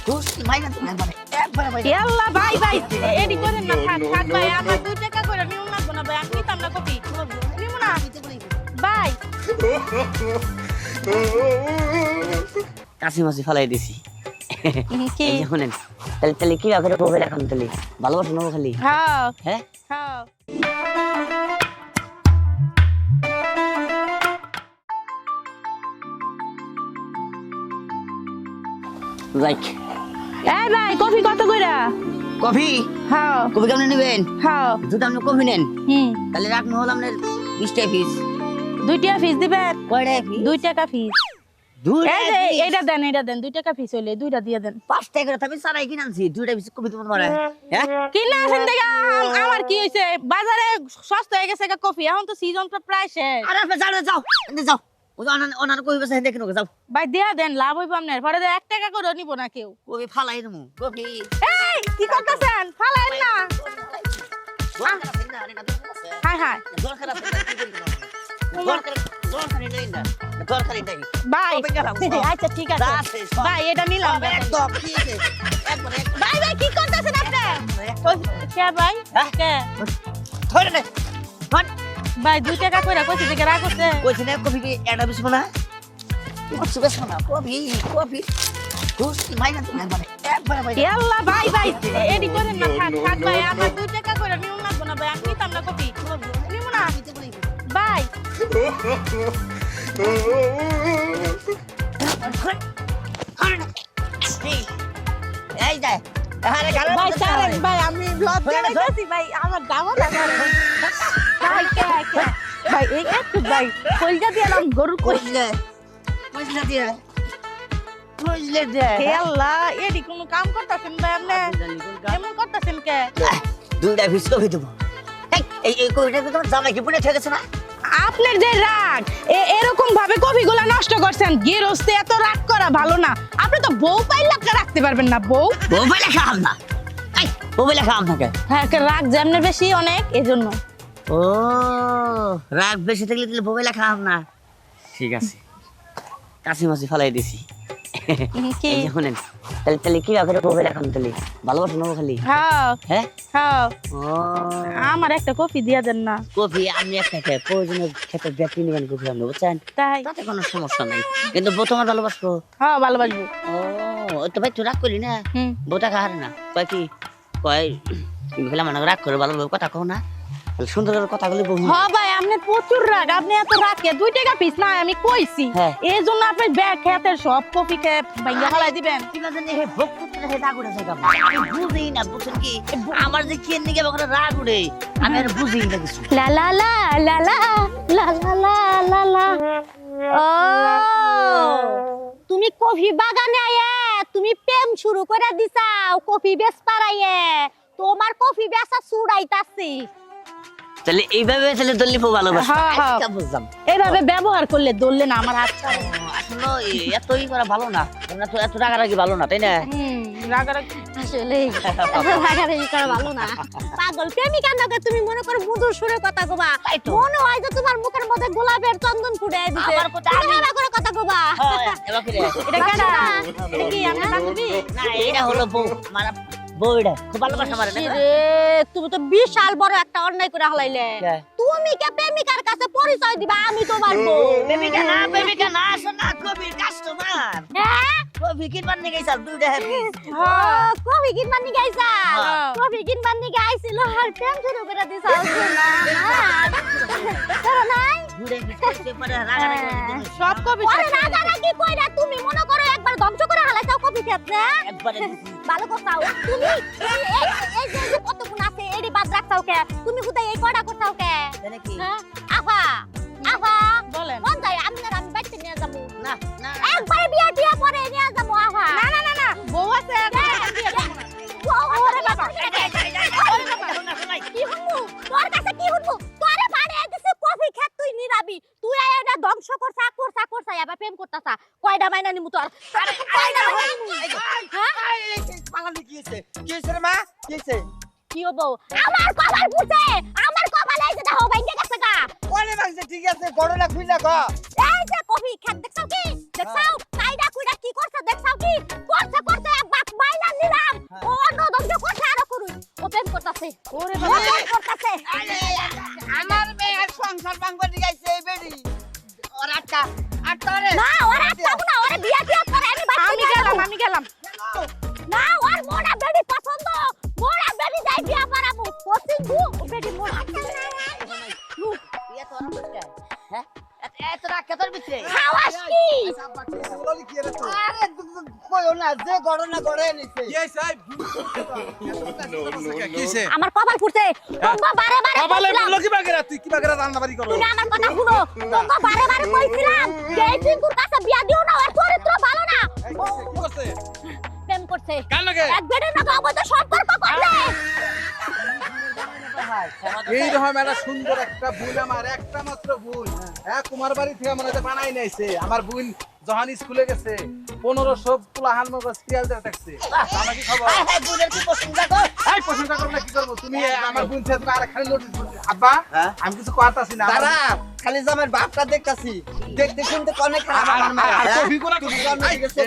দুষ্টি ভাই না তুমি একবারে ভাই ইয়াল্লা ভাই ভাই এডি করেন না থাক থাক ভাই আমার 2 টাকা করে নিউ লাগবো না ভাই আমি নিতাম না কপি নিমু না ভাই কাশি মাসি ফলাই দিছি কি এই যে শুনেন তাহলে তাহলে কি করে বলবে এখন তাহলে ভালোবাসা নেবো খালি হ্যাঁ হ্যাঁ হ্যাঁ লাইক এই ভাই কফি কত কইরা কফি হ্যাঁ কফি কেমন নেবেন হ্যাঁ দুটো আপনি কফি নেন হুম তাহলে রাখনো হলো আপনার 20 টাকা পিস 2 টাকা ফিস দিবেন কয় টাকা পিস 2 টাকা ফিস 2 এই টাকা যে এটা দেন 2 টাকা ফিস হইলে 2টা দিয়ে দেন 5 টাকা করে তুমি সারাই কিনে আনছি 2 টাকা পিস কফি তোমার মারা হ্যাঁ কিনা আছেন দেখা আমার কি হইছে বাজারে সস্তা হয়ে গেছে কফি এখন তো সিজন তো প্রায় শেষ আরে আপনি যাও যাও এনে যাও ও অনার কফি বসে দেখে নাও যাও ভাই দিয়া দেন লাভ হইব আপনার পরে 1 টাকা করে নিব না কেউ কফি ফালাই দেবো কফি এই কি করতেছেন ফালাইন না হাই হাই ভাই আচ্ছা ঠিক আছে ভাই এটা নিলাম ভাই ভাই কি করতেছেন আপনি কে ভাই কে ভাই 2 টাকা কইরা কইছি দেখে রাগ করতে ইয়াল্লা ভাই ভাই এডি করেন না থাক থাক ভাই আমার 2 টাকা কইরা নিউ লাগবো না ভাই আমি নিতাম না কপি নিমু না ভাই ভাই সারেন ভাই আমি লজ্জা হইতাছি ভাই আমার দামও লাগে ভাই কে কে ভাই এই একটু ভাই কইজা দিলাম গরু কইলে হে আল্লাহ এডি কোন কাম করতেছেন ভাই আপনি এমন করতেছেন কে দুইটা পিস কফি দেবো এই কফিটা তো তোমার জামাই কি পুড়ে ঠেকেছে না আপনার যে রাগ এরকম ভাবে কফিগুলা নষ্ট করছেন গেরস্তে এত রাগ করা ভালো না আপনি তো বউ পাইলে রাখতে পারবেন না বউ পাইলে খাম না বউ পাইলে খাম থাকে হ্যাঁ রাগ যেমন বেশি অনেক এজন্য ও রাগ বেশি থাকলে তাহলে বউ পাইলে খাম না ঠিক আছে কাশি মাসি ফলাই দিছি কি এই যে শুনেন তাহলে তাহলে কি করে বউ পাইলে খাম তাহলে ভালোবাসা নেবো খালি হ্যাঁ হ্যাঁ হ্যাঁ ও আমার একটা কফি দিয়া দেন না কফি আমি একটা খেয়ে প্রয়োজনের ক্ষেত্রে ব্যক্তি নেবেন কফি আপনি বুঝছেন তাই তাতে কোনো সমস্যা নাই কিন্তু বউ তোমার ভালোবাসবো হ্যাঁ ভালোবাসবো ও ওই তো ভাই তুই রাগ করলি না হুম বউটা খাহারে না কয় কি কয় তুমি খেলে মানে রাগ করে ভালো কথা কও না সুন্দর করে কথাগুলি বলবো হ্যাঁ ভাই আপনি প্রচুর রাগ আপনি এত রাগ কে 2 টাকা পিস না আমি কইছি হ্যাঁ। এই জন্য আপনি ব্যাগ খেতের সব কফি খেয়ে ভাইয়া হালাই দিবেন কি না জানি হে ভোগ করতে হে রাগ উঠে যায় আমি বুঝি না বুঝছেন কি আমার যে কি নিকে বকরে রাগ উঠে আমি আর বুঝি না কিছু লা লা লা লা লা লা লা লা লা লা ও তুমি কফি বাগানে আয়ে তুমি প্রেম শুরু করে দিছাও কফি বেচ পারাইয়ে তোমার কফি বেচা ছুড়াইতাছি তাহলে এইভাবে তাহলে দল্লি বউ ভালোবাসা হ্যাঁ, হ্যাঁ। আজকে বুঝলাম এইভাবে ব্যবহার করলে দললে না আমার হাত ছাড়ে আসলে এতই করা ভালো না এত রাগারাগি ভালো না তাই না রাগারাগি আসলে রাগারাগি করা ভালো না পাগল প্রেমিকার নাকি তুমি মনে করো মধুর সুরে কথা কবা মনে হয় যে তোমার মুখের মধ্যে গোলাপের চন্দন ফুটে দিছে আমার কথা তুমি ভালো করে কথা কবা হ্যাঁ এবার কি রে এটা কেডা এটা কি আমরা বান্ধবী না এটা হলো বউ মানে বউ এটা খুব ভালোবাসা মারে না রে তুমি তো বিশাল বড় একটা অন্যায় করে হলাইলে তুমি কে প্রেমিকার কাছে পরিচয় দিবা আমি তোমার বউ প্রেমিকা না শোনা কবির কাস্টমার হ্যাঁ কবি কিনবার নিয়ে গেছাল দুইটা হ্যাপি ও কফি কিনবার নি গাইছা হ্যাঁ। কফি কিনবার নি গাইছিল আর প্রেম শুরু করে দিছাল না নাই ঘুরে ফিরে পরে রাগারাগি সব কবি ওরে রাগারাগি কইরা তুমি মনে করো একবার ধ্বংস করে হালাইছাও কফি ক্ষেত্রে একবারে ভালো করছাও তুমি এই যে কতক্ষণ আছে এডি বাদ রাখছাও কে তুমি কোথায় এই কয়টা করছাও কে জানে কি হ্যাঁ আফা আফা বলেন মন যায় আপনার আমি বাইতে নিয়ে যাব না না একবার বিয়া টিয়া পরে নিয়ে যাব আফা না না না না বউ আছে ওরে বাবা কি হুনমু তোর কাছে কি হুনমু তোরে বাড়ি দিছে কফি খেত তুই নিরাবি তুই এটা ধ্বংস করছা আবার প্রেম করতাছা কয়টা মাইনা নিমু তোর কয়টা পালানি কি হইছে রে মা কি হইছে কি হবো আমার কপাল পুছে আমার কপালে এই যে দেখো ভাঙ্গে গেছে গা ওরে ভাঙছে ঠিক আছে গড়লা খুইলা গ এই যে কফি খেত দেখছাও কি দেখছাও কাইডা কুইডা কি করছে দেখছাও কি করছে এক বাক করতাছে মোচন করতাছে আমার মেয়ের সংসার ভাঙবে দিগাইছে এই বেড়ি ওর আটকা আটকা রে না ওরা আটকাবো না ওরা বিয়া টিয়া করে আমি বাচ্চা আমি গেলাম না ওর মোড়া বেডি পছন্দ মোড়া বেডি যাই বিয়া করাবো পছন্দ বেডি মোড়া ইয়া তো অনেক বুঝকা হ্যাঁ এত রাগ কেতর ভিতরে খাওয়াস কি বলি কি রে তুই আরে কইও না যে ঘটনা ঘটে নিছে কি সাহেব কিছে আমার কপাল ফুটছে তোমরা বারে বারে কপালে কইছিলাম, বললো কি বাগেরা তুই কি বাগেরা রান্না বাড়ি করো তুমি আমার কথা শুনো তোমরা বারে বারে কইছিলাম যে এই পিঙ্কুর কাছে বিয়া দিও না ওর চরিত্র ভালো না কি করছে প্রেম করছে কার লগে এক বেডের না অবৈধ সম্পর্ক করছে এই রকম একটা সুন্দর একটা ভুল আমার একটা মাত্র ভুল হ্যাঁ কুমার বাড়ি থেকে মনে হচ্ছে বানাই নাইছে আমার বোন যখন স্কুলে গেছে 1500 পোলাহান মগজ সিরিয়াল দিয়ে থাকছে আমার কি খবর হ্যাঁ বুনের কি পছন্দ কর এই পছন্দ করব না কি করব তুমি আমার বোন থেকে তুমি আরেকখানে নোটিস বলছো আব্বা হ্যাঁ? আমি কিছু কইতাছি না দাঁড়া খালি জামার বাপটা দেখতাছি দেখতে শুনতে অনেক খারাপ আমার মা আর কফি কোনা তুমি জন্ম দিয়েছো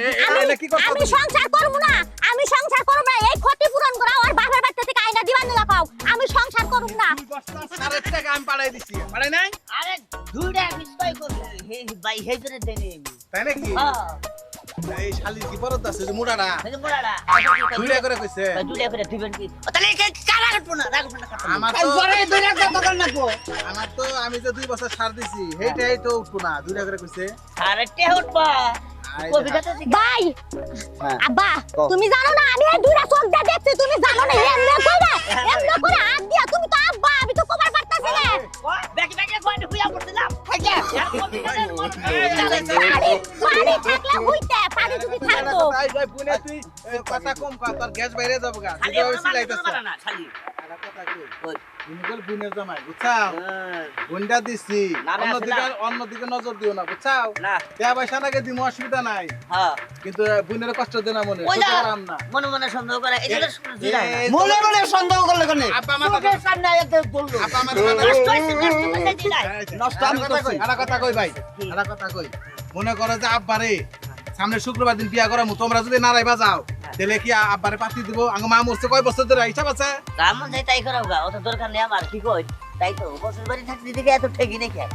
কি করছ আমি সংসার করব না আমি সংসার করব না এই ক্ষতি পূরণ করা ওর বাপের বাড়ি থেকে আইনা দিবা নিলা পাও আমি সংসার করব না সাড়ে টাকা আমি পাঠাই দিছি পাঠাই নাই আরে দুইটা বিস্কয় করবে হে ভাই হে জন্য দেনে তাই নাকি হ্যাঁ এই শালির কি বরদ আছে যে মুড়াটা এই মোড়াড়া দুইটা করে কইছে দুইটা করে দিবেন কি তাহলে কারা কাটবো না রাখবো না আমার এই তো জরে দুই রাত কত করে নাকো আমার তো আমি যে 2 বছর সার দিছি সেইটাই তো উঠবো না দুইটা করে কইছে আরে টে উঠবা কবিতা তো ভাই হ্যাঁ। আব্বা কও। তুমি জানো না আমি এই দুইটা চোখ দিয়ে দেখছি তুমি জানো না এমনে করে হাত দিয়া তুমি তো আব্বা আমি তো কবার পারতাছি না ব্যাকি ব্যাকি কোয়ান্টি খুইয়া পড়ছিলাম থাকে আর কবিতার মন পানি থাকলে হইতে পানি যদি থাকতো তাই যাই বুনে তুই কথা কম কর তোর গ্যাস বাইরে যাবো গা খালি তুই ওই লাইতাছ না খালি কথা কই তুমি কল বুনের জামাই বুঝছাও বুনটা দিছি না, না, অন্যদিকে নজর দিও না বুঝছাও না তে পয়সা নাকি দিমু অসুবিধা নাই হ্যাঁ কিন্তু বুনের কষ্ট দেনা মনে ওই সহ্য যা। করাম না মনে মনে সন্দেহ করে এটা তো শুনছি না এই তো- মনে মনে সন্দেহ করলে কোনে আব্বা মাথা চোখের সামনে এত বললো আব্বা মাথা মাথা নষ্ট হইছে নষ্ট করে দিলাই নষ্ট আমি করছি। একটা কথা কই ভাই একটা কথা কই মনে করো যে আব্বারে সামনে শুক্রবার দিন বিয়া করামু তোমরা যদি নারাইবা যাও তাহলে কি আব্বারে পাতি দিব আঙ্গ মা মরছে কয় বছর ধরে হিসাব আছে রামন যাই তাই করাও গা অত দরকার নেই আমার কি কই তাই তো বছর বাড়ি থাকতে দিকে এত ঠেকি নেই খায়